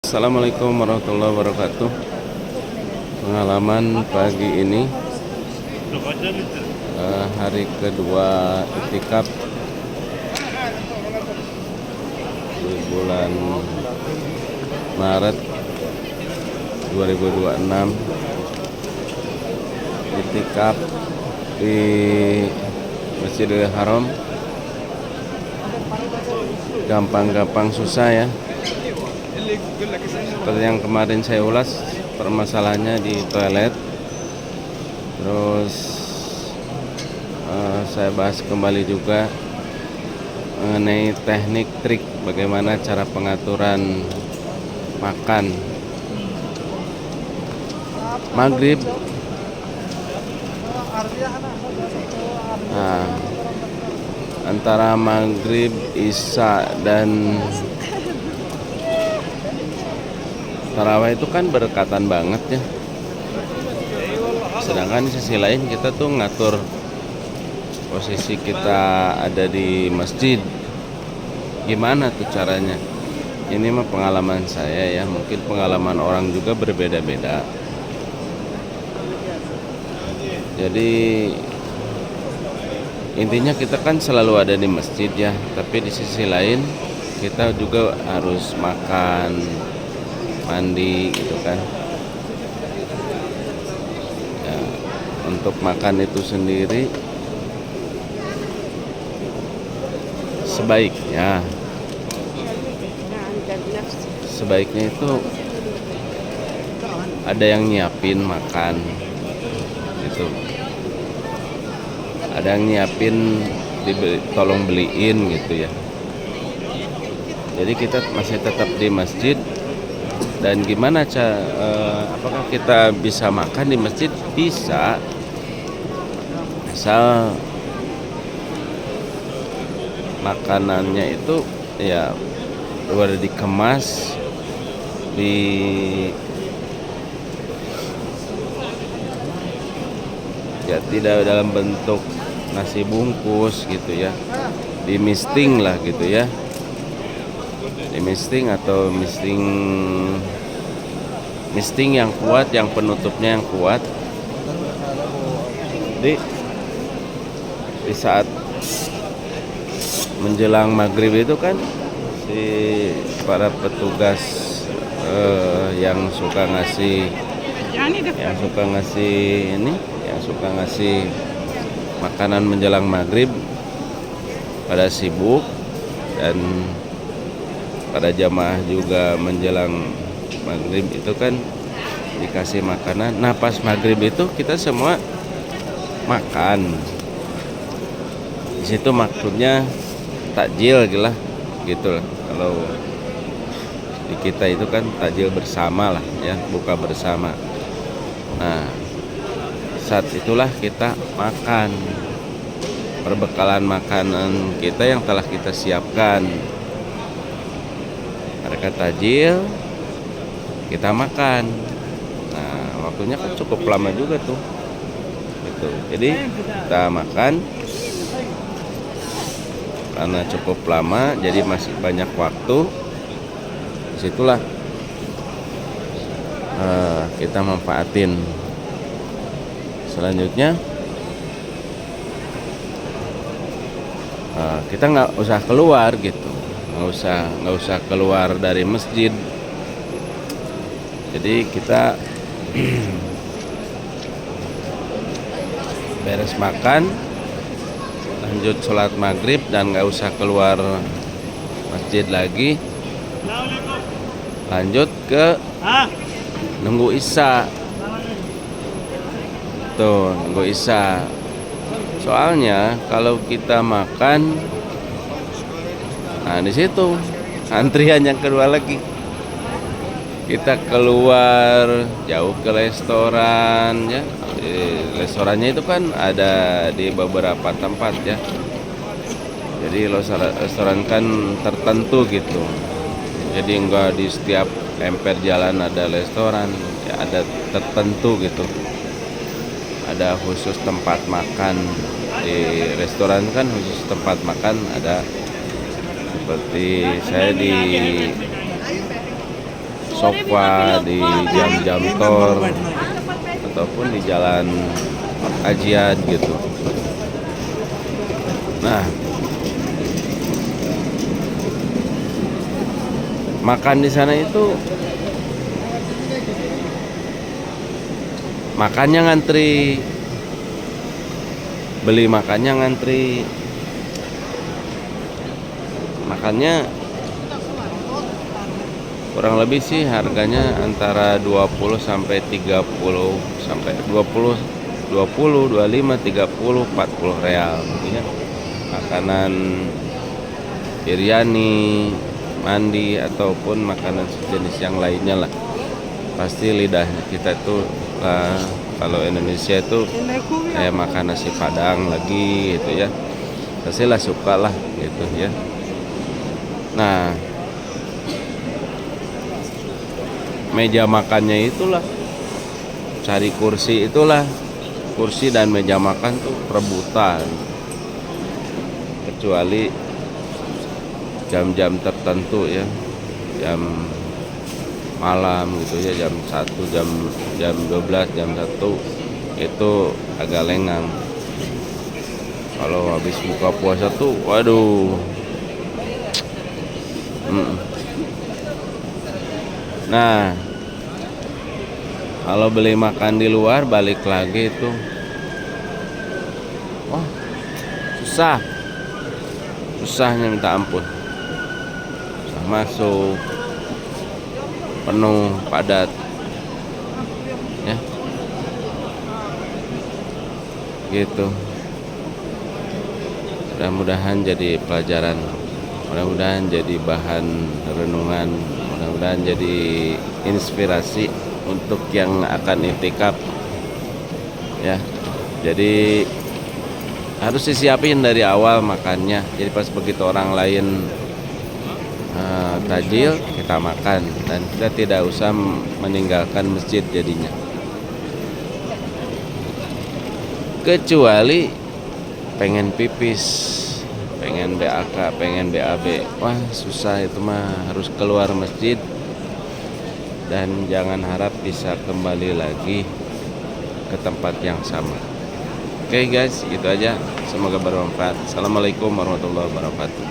Assalamualaikum warahmatullahi wabarakatuh. Pengalaman pagi ini hari kedua iktikaf di bulan Maret 2026. Iktikaf di Masjidil Haram. Gampang-gampang susah ya. Seperti yang kemarin saya ulas, permasalahannya di toilet. Terus saya bahas kembali juga mengenai teknik trik bagaimana cara pengaturan makan maghrib. Nah, antara maghrib, isya, dan tarawih itu kan berdekatan banget ya. Sedangkan di sisi lain kita tuh ngatur posisi kita ada di masjid. Gimana tuh caranya? Ini mah pengalaman saya ya, mungkin pengalaman orang juga berbeda-beda. Jadi intinya kita kan selalu ada di masjid ya, tapi di sisi lain kita juga harus makan, mandi gitu kan ya. Untuk makan itu sendiri sebaiknya itu ada yang nyiapin makan gitu, ada yang nyiapin, tolong beliin gitu ya. Jadi kita masih tetap di masjid. Dan gimana apakah kita bisa makan di masjid? Bisa, asal makanannya itu ya udah dikemas ya tidak dalam bentuk nasi bungkus gitu ya, di misting lah gitu ya, di misting atau misting yang kuat, yang penutupnya yang kuat. Jadi di saat menjelang maghrib itu kan si para petugas yang suka ngasih makanan menjelang maghrib pada sibuk, dan pada jamaah juga menjelang maghrib itu kan dikasih makanan. Nah pas maghrib itu kita semua makan. Di situ maksudnya takjil gitu lah. Kalau di kita itu kan takjil bersama lah ya, buka bersama. Nah saat itulah kita makan perbekalan makanan kita yang telah kita siapkan. Mereka takjil, kita makan. Nah waktunya kan cukup lama juga tuh gitu. Jadi kita makan karena cukup lama, jadi masih banyak waktu. Disitulah kita manfaatin. Selanjutnya kita nggak usah keluar gitu, nggak usah keluar dari masjid. Jadi kita beres makan, lanjut sholat maghrib, dan nggak usah keluar masjid lagi. Lanjut ke nunggu isya. Tuh, nunggu isya. Soalnya kalau kita makan, nah di situ antrian yang kedua lagi. Kita keluar jauh ke restoran ya. Restorannya itu kan ada di beberapa tempat ya. Jadi restoran kan tertentu gitu. Jadi enggak di setiap emper jalan ada restoran ya, ada tertentu gitu. Ada khusus tempat makan di restoran kan, khusus tempat makan ada. Seperti saya di sofa di jam-jam tol ataupun di jalan ajian gitu. Nah, makan di sana itu makannya ngantri, beli makannya ngantri, makannya kurang lebih sih harganya antara 20 sampai 30 sampai 20 25 30 40 real ya. Makanan biryani, mandi ataupun makanan sejenis yang lainnya lah. Pasti lidah kita tuh kalau Indonesia itu kayak makan nasi Padang lagi gitu ya. Pastilah suka lah gitu ya. Nah, meja makannya itulah, cari kursi itulah, kursi dan meja makan tuh rebutan, kecuali jam-jam tertentu ya, jam malam gitu ya, jam 1, jam 12, jam 1 itu agak lengang. Kalau habis buka puasa tuh waduh. Nah, kalau beli makan di luar balik lagi itu wah, susahnya minta ampun, susah masuk, penuh, padat ya gitu. Mudah-mudahan jadi pelajaran, mudah-mudahan jadi bahan renungan, mudah-mudahan jadi inspirasi untuk yang akan iktikaf ya. Jadi harus disiapin dari awal makannya, jadi pas begitu orang lain tajil kita makan dan kita tidak usah meninggalkan masjid jadinya, kecuali pengen pipis, pengen BAK, pengen BAB, wah susah itu mah, harus keluar masjid dan jangan harap bisa kembali lagi ke tempat yang sama. Oke guys, itu aja, semoga bermanfaat. Assalamualaikum warahmatullahi wabarakatuh.